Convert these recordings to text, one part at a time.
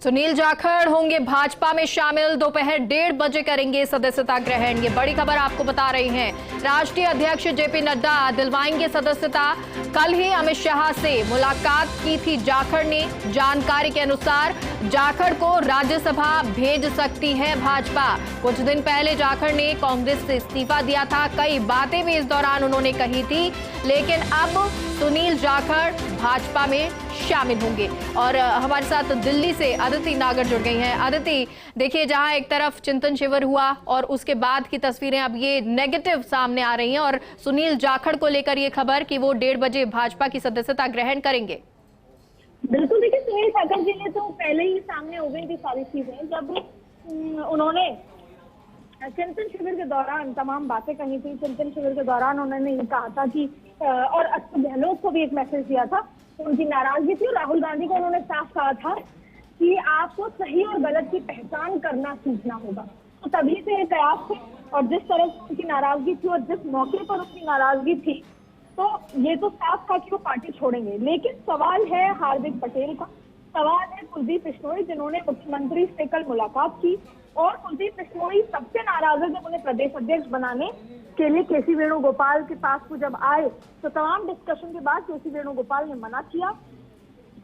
सुनील जाखड़ होंगे भाजपा में शामिल, दोपहर 1:30 बजे करेंगे सदस्यता ग्रहण। ये बड़ी खबर आपको बता रही हैं। राष्ट्रीय अध्यक्ष जेपी नड्डा दिलवाएंगे सदस्यता। कल ही अमित शाह से मुलाकात की थी जाखड़ ने। जानकारी के अनुसार जाखड़ को राज्यसभा भेज सकती है भाजपा। कुछ दिन पहले जाखड़ ने कांग्रेस से इस्तीफा दिया था। कई बातें भी इस दौरान उन्होंने कही थी, लेकिन अब सुनील जाखड़ भाजपा में शामिल होंगे। और हमारे साथ दिल्ली से अदिति नागर जुड़ गई हैं। अदिति, देखिए, जहां एक तरफ चिंतन शिविर हुआ और उसके बाद की तस्वीरें अब ये नेगेटिव सामने आ रही हैं, और सुनील जाखड़ को लेकर ये खबर कि वो 1:30 बजे भाजपा की सदस्यता ग्रहण करेंगे। बिल्कुल, देखिए, सुनील जाखड़ जी ने तो पहले ही सामने हो गई थी सारी चीजें, जब उन्होंने चिंतन शिविर के दौरान तमाम बातें कही थी। चिंतन शिविर के दौरान उन्होंने ये कहा था कि और अशोक गहलोत को भी एक मैसेज दिया था, उनकी नाराजगी थी। और राहुल गांधी को उन्होंने साफ कहा था कि आपको सही और गलत की पहचान करना सीखना होगा। तो तभी से ये प्रयास थे, और जिस तरह से उनकी नाराजगी थी और जिस मौके पर उनकी नाराजगी थी, तो ये तो साफ था कि वो पार्टी छोड़ेंगे। लेकिन सवाल है हार्दिक पटेल का, सवाल है कुलदीप बिश्नोई, जिन्होंने मुख्यमंत्री से कल मुलाकात की। और कुलदीप बिश्नोई सबसे नाराज है जब उन्हें प्रदेश अध्यक्ष बनाने के लिए केसी वेणुगोपाल के पास वो जब आए, तो तमाम डिस्कशन के बाद केसी वेणुगोपाल ने मना किया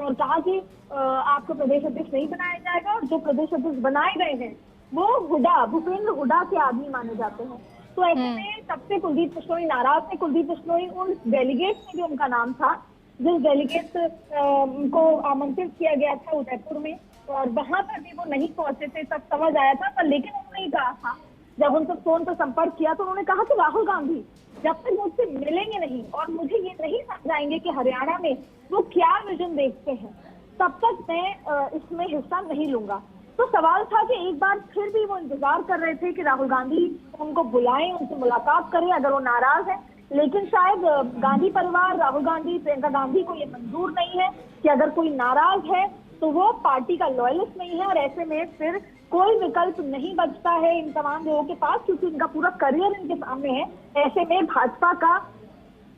और कहा कि आपको प्रदेश अध्यक्ष नहीं बनाया जाएगा। और जो प्रदेश अध्यक्ष बनाए गए हैं वो भूपेंद्र हुड्डा के आदमी माने जाते हैं। तो ऐसे में तब से कुलदीप बिश्नोई नाराज थे। कुलदीप बिश्नोई उन डेलीगेट में भी उनका नाम था जिस डेलीगेट को आमंत्रित किया गया था उदयपुर में, और वहां पर भी वो नहीं पहुंचे थे। तब समझ आया था, पर लेकिन उन्होंने कहा था, जब उनसे फोन पर संपर्क किया तो उन्होंने कहा कि राहुल गांधी जब तक मुझसे मिलेंगे नहीं और मुझे ये नहीं समझाएंगे कि हरियाणा में वो क्या विजन देखते हैं, तब तक मैं इसमें हिस्सा नहीं लूंगा। तो सवाल था कि एक बार फिर भी वो इंतजार कर रहे थे कि राहुल गांधी उनको बुलाएं, उनसे मुलाकात करें अगर वो नाराज है। लेकिन शायद गांधी परिवार, राहुल गांधी, प्रियंका गांधी को ये मंजूर नहीं है कि अगर कोई नाराज है तो वो पार्टी का लॉयलिस्ट नहीं है। और ऐसे में फिर कोई विकल्प नहीं बचता है इन तमाम लोगों के पास, क्योंकि इनका पूरा करियर इनके सामने है। ऐसे में भाजपा का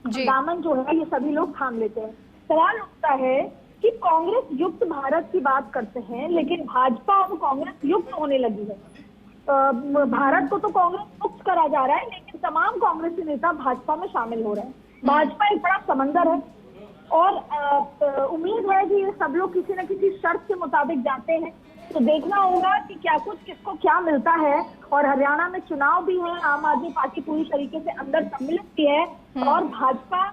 दामन जो है ये सभी लोग थाम लेते हैं। सवाल उठता है कि कांग्रेस युक्त भारत की बात करते हैं, लेकिन भाजपा अब कांग्रेस युक्त होने लगी है। भारत को तो कांग्रेस मुक्त करा जा रहा है, लेकिन तमाम कांग्रेसी नेता भाजपा में शामिल हो रहे हैं। भाजपा एक बड़ा समंदर है, और उम्मीद है कि ये सब लोग किसी न किसी शर्त के मुताबिक जाते हैं। तो देखना होगा कि क्या कुछ किसको क्या मिलता है। और हरियाणा में चुनाव भी है, आम आदमी पार्टी पूरी तरीके से अंदर सम्मिलित भी है, और भाजपा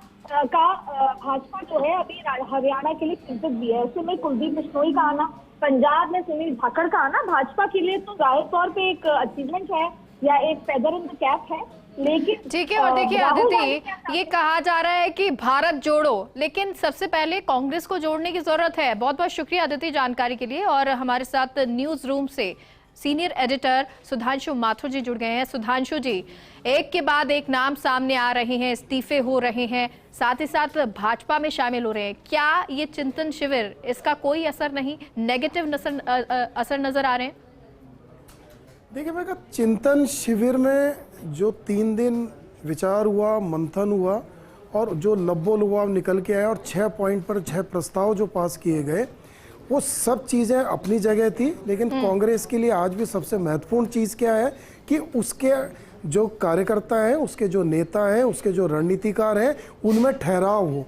जो है अभी हरियाणा के लिए चिंतित भी है। ऐसे में कुलदीप बिश्नोई का आना, पंजाब में सुनील जाखड़ का आना भाजपा के लिए तो जाहिर तौर पे एक अचीवमेंट है या एक फेदर इन द कैप है। लेकिन ठीक है, और देखिए अदिति, ये कहा जा रहा है कि भारत जोड़ो, लेकिन सबसे पहले कांग्रेस को जोड़ने की जरूरत है। बहुत बहुत शुक्रिया अदिति जानकारी के लिए। और हमारे साथ न्यूज रूम से सीनियर एडिटर सुधांशु माथुर जी जुड़ गए हैं। सुधांशु जी, एक के बाद एक नाम सामने आ रहे हैं, इस्तीफे हो रहे हैं, साथ ही साथ भाजपा में शामिल हो रहे हैं। क्या ये चिंतन शिविर, इसका कोई असर नहीं, नेगेटिव असर नजर आ रहे हैं? देखिए, मैं कहा चिंतन शिविर में जो 3 दिन विचार हुआ, मंथन हुआ, और जो लब्बो लुभाव निकल के आया, और 6 पॉइंट पर 6 प्रस्ताव जो पास किए गए, वो सब चीज़ें अपनी जगह थी। लेकिन कांग्रेस के लिए आज भी सबसे महत्वपूर्ण चीज़ क्या है कि उसके जो कार्यकर्ता हैं, उसके जो नेता हैं, उसके जो रणनीतिकार हैं, उनमें ठहराव हो।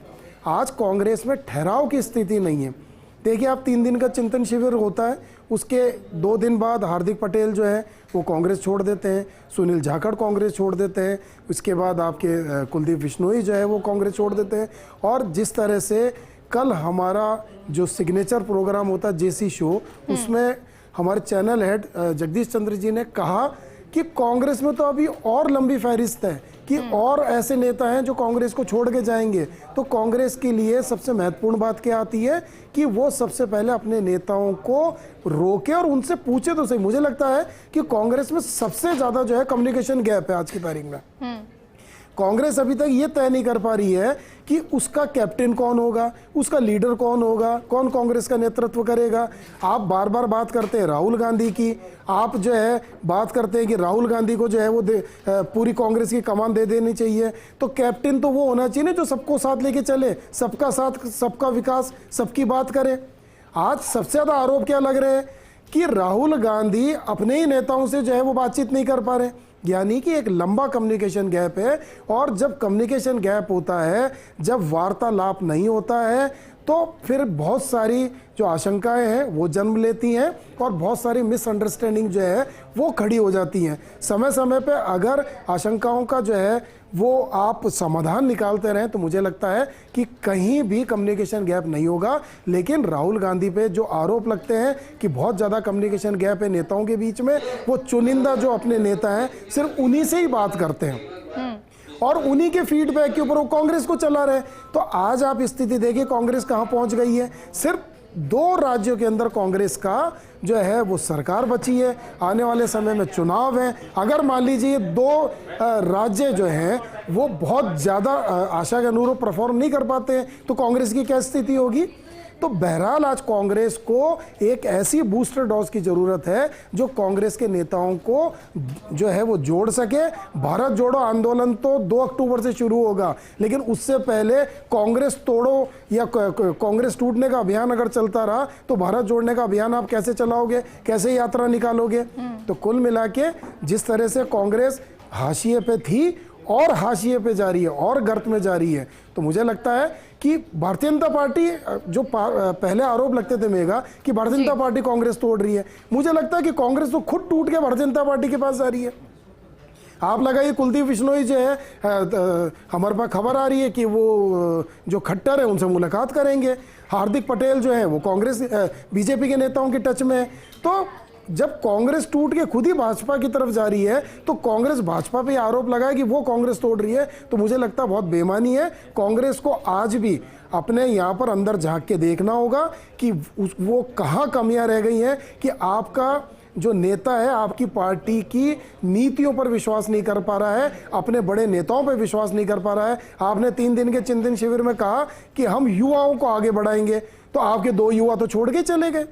आज कांग्रेस में ठहराव की स्थिति नहीं है। देखिए, आप 3 दिन का चिंतन शिविर होता है, उसके 2 दिन बाद हार्दिक पटेल जो है वो कांग्रेस छोड़ देते हैं, सुनील जाखड़ कांग्रेस छोड़ देते हैं, उसके बाद आपके कुलदीप बिश्नोई जो है वो कांग्रेस छोड़ देते हैं। और जिस तरह से कल हमारा जो सिग्नेचर प्रोग्राम होता है जेसी शो, उसमें हमारे चैनल हेड जगदीश चंद्र जी ने कहा कि कांग्रेस में तो अभी और लंबी फहरिस्त है, कि और ऐसे नेता हैं जो कांग्रेस को छोड़ के जाएंगे। तो कांग्रेस के लिए सबसे महत्वपूर्ण बात क्या आती है कि वो सबसे पहले अपने नेताओं को रोके और उनसे पूछे तो सही। मुझे लगता है कि कांग्रेस में सबसे ज्यादा जो है कम्युनिकेशन गैप है आज की तारीख में। कांग्रेस अभी तक ये तय नहीं कर पा रही है कि उसका कैप्टन कौन होगा, उसका लीडर कौन होगा, कौन कांग्रेस का नेतृत्व करेगा। आप बार बार बात करते हैं राहुल गांधी की, आप जो है बात करते हैं कि राहुल गांधी को जो है वो पूरी कांग्रेस की कमान दे देनी चाहिए। तो कैप्टन तो वो होना चाहिए ना जो सबको साथ लेके चले, सबका साथ, सबका विकास, सबकी बात करे। आज सबसे ज़्यादा आरोप क्या लग रहे हैं कि राहुल गांधी अपने ही नेताओं से जो है वो बातचीत नहीं कर पा रहे, यानी कि एक लंबा कम्युनिकेशन गैप है। और जब कम्युनिकेशन गैप होता है, जब वार्तालाप नहीं होता है, तो फिर बहुत सारी जो आशंकाएं हैं वो जन्म लेती हैं और बहुत सारी मिसअंडरस्टैंडिंग जो है वो खड़ी हो जाती हैं। समय समय पे अगर आशंकाओं का जो है वो आप समाधान निकालते रहें तो मुझे लगता है कि कहीं भी कम्युनिकेशन गैप नहीं होगा। लेकिन राहुल गांधी पे जो आरोप लगते हैं कि बहुत ज़्यादा कम्युनिकेशन गैप है नेताओं के बीच में, वो चुनिंदा जो अपने नेता हैं सिर्फ उन्हीं से ही बात करते हैं और उन्हीं के फीडबैक के ऊपर वो कांग्रेस को चला रहे। तो आज आप स्थिति देखिए कांग्रेस कहां पहुंच गई है। सिर्फ 2 राज्यों के अंदर कांग्रेस का जो है वो सरकार बची है। आने वाले समय में चुनाव है, अगर मान लीजिए 2 राज्य जो हैं वो बहुत ज़्यादा आशा के अनुरूप परफॉर्म नहीं कर पाते हैं तो कांग्रेस की क्या स्थिति होगी। तो बहरहाल आज कांग्रेस को एक ऐसी बूस्टर डोज की ज़रूरत है जो कांग्रेस के नेताओं को जो है वो जोड़ सके। भारत जोड़ो आंदोलन तो 2 अक्टूबर से शुरू होगा, लेकिन उससे पहले कांग्रेस तोड़ो या कांग्रेस टूटने का अभियान अगर चलता रहा तो भारत जोड़ने का अभियान आप कैसे चलाओगे, कैसे यात्रा निकालोगे। तो कुल मिला के जिस तरह से कांग्रेस हाशिए पे थी और हाशिए पे जा रही है और गर्त में जा रही है, तो मुझे लगता है कि भारतीय जनता पार्टी जो पहले आरोप लगते थे मेगा कि भारतीय जनता पार्टी कांग्रेस तोड़ रही है, मुझे लगता है कि कांग्रेस तो खुद टूट के भारतीय जनता पार्टी के पास जा रही है। आप लगाइए कुलदीप बिश्नोई जो है हमारे पास खबर आ रही है कि वो जो खट्टर है उनसे मुलाकात करेंगे। हार्दिक पटेल जो है वो कांग्रेस बीजेपी के नेताओं के टच में है। तो जब कांग्रेस टूट के खुद ही भाजपा की तरफ जा रही है तो कांग्रेस भाजपा पे आरोप लगाए कि वो कांग्रेस तोड़ रही है, तो मुझे लगता है बहुत बेईमानी है। कांग्रेस को आज भी अपने यहाँ पर अंदर झांक के देखना होगा कि वो कहाँ कमियां रह गई हैं कि आपका जो नेता है आपकी पार्टी की नीतियों पर विश्वास नहीं कर पा रहा है, अपने बड़े नेताओं पर विश्वास नहीं कर पा रहा है। आपने 3 दिन के चिंतन शिविर में कहा कि हम युवाओं को आगे बढ़ाएंगे, तो आपके 2 युवा तो छोड़ के चले गए।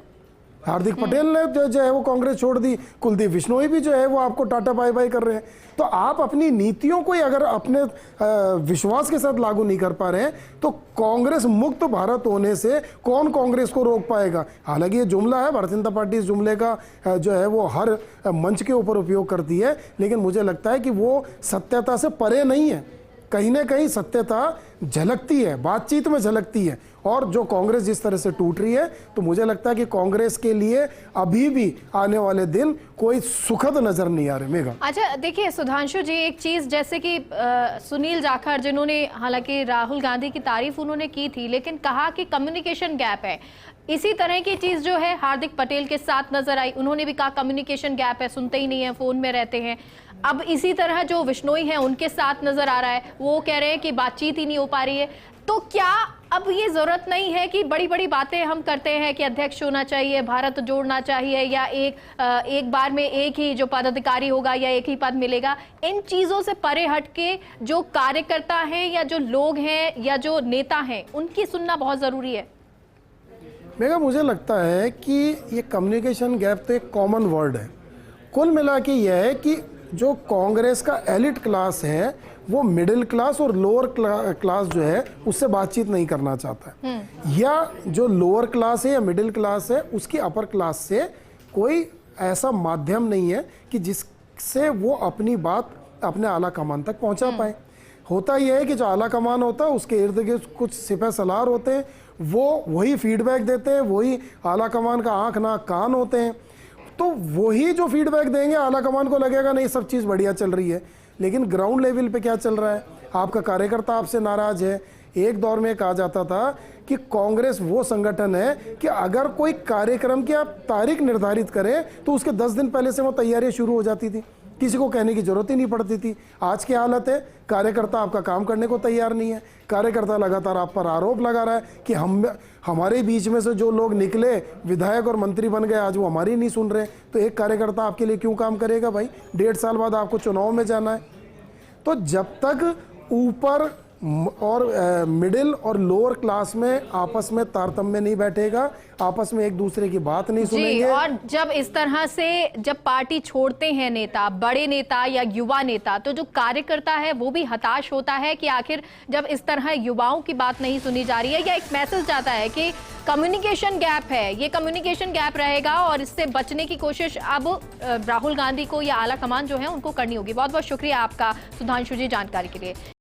हार्दिक पटेल ने जो है वो कांग्रेस छोड़ दी, कुलदीप बिश्नोई भी जो है वो आपको टाटा बाय बाय कर रहे हैं। तो आप अपनी नीतियों को ही अगर अपने विश्वास के साथ लागू नहीं कर पा रहे हैं तो कांग्रेस मुक्त भारत होने से कौन कांग्रेस को रोक पाएगा। हालांकि ये जुमला है, भारतीय जनता पार्टी इस जुमले का जो है वो हर मंच के ऊपर उपयोग करती है, लेकिन मुझे लगता है कि वो सत्यता से परे नहीं है। कहीं ना कहीं सत्यता झलकती है, बातचीत में झलकती है। और जो कांग्रेस जिस तरह से टूट रही है तो मुझे लगता है कि कांग्रेस के लिए अभी भी आने वाले दिन कोई सुखद नजर नहीं आ रहे। मेघा, अच्छा देखिए सुधांशु जी, एक चीज जैसे कि सुनील जाखड़ जिन्होंने हालांकि राहुल गांधी की तारीफ उन्होंने की थी लेकिन कहा कि कम्युनिकेशन गैप है, इसी तरह की चीज जो है हार्दिक पटेल के साथ नजर आई, उन्होंने भी कहा कम्युनिकेशन गैप है, सुनते ही नहीं है, फोन में रहते हैं। अब इसी तरह जो बिश्नोई है उनके साथ नजर आ रहा है, वो कह रहे हैं कि बातचीत ही नहीं हो पा रही है। तो क्या अब ये जरूरत नहीं है कि बड़ी बड़ी बातें हम करते हैं कि अध्यक्ष होना चाहिए, भारत जोड़ना चाहिए, या एक बार में एक ही जो पदाधिकारी होगा या एक ही पद मिलेगा, इन चीजों से परे हट के जो कार्यकर्ता हैं या जो लोग हैं या जो नेता हैं उनकी सुनना बहुत जरूरी है। मेघा, मुझे लगता है कि ये कम्युनिकेशन गैप तो एक कॉमन वर्ड है। कुल मिला के यह है कि जो कांग्रेस का एलिट क्लास है वो मिडिल क्लास और लोअर क्लास जो है उससे बातचीत नहीं करना चाहता है, या जो लोअर क्लास है या मिडिल क्लास है उसकी अपर क्लास से कोई ऐसा माध्यम नहीं है कि जिससे वो अपनी बात अपने आला कमान तक पहुंचा पाए। होता यह है कि जो आला कमान होता है उसके इर्द गिर्द कुछ सिपह सलार होते हैं, वो वही फीडबैक देते हैं, वही आला कमान का आंख नाक कान होते हैं। तो वही जो फीडबैक देंगे आला कमान को लगेगा नहीं सब चीज़ बढ़िया चल रही है, लेकिन ग्राउंड लेवल पे क्या चल रहा है, आपका कार्यकर्ता आपसे नाराज है। एक दौर में कहा जाता था कि कांग्रेस वो संगठन है कि अगर कोई कार्यक्रम की आप तारीख निर्धारित करें तो उसके 10 दिन पहले से वो तैयारियां शुरू हो जाती थी, किसी को कहने की जरूरत ही नहीं पड़ती थी। आज की हालत है कार्यकर्ता आपका काम करने को तैयार नहीं है, कार्यकर्ता लगातार आप पर आरोप लगा रहा है कि हमारे बीच में से जो लोग निकले विधायक और मंत्री बन गए आज वो हमारी नहीं सुन रहे। तो एक कार्यकर्ता आपके लिए क्यों काम करेगा भाई? 1.5 साल बाद आपको चुनाव में जाना है। तो जब तक ऊपर और मिडिल और लोअर क्लास में आपस में तारतम्य नहीं बैठेगा, आपस में एक दूसरे की बात नहीं जी। सुनेंगे। और जब इस तरह से जब पार्टी छोड़ते हैं नेता, बड़े नेता या युवा नेता, तो जो कार्यकर्ता है वो भी हताश होता है कि आखिर जब इस तरह युवाओं की बात नहीं सुनी जा रही है, या एक मैसेज जाता है कि कम्युनिकेशन गैप है, ये कम्युनिकेशन गैप रहेगा और इससे बचने की कोशिश अब राहुल गांधी को या आला कमान जो है उनको करनी होगी। बहुत बहुत शुक्रिया आपका सुधांशु जी जानकारी के लिए।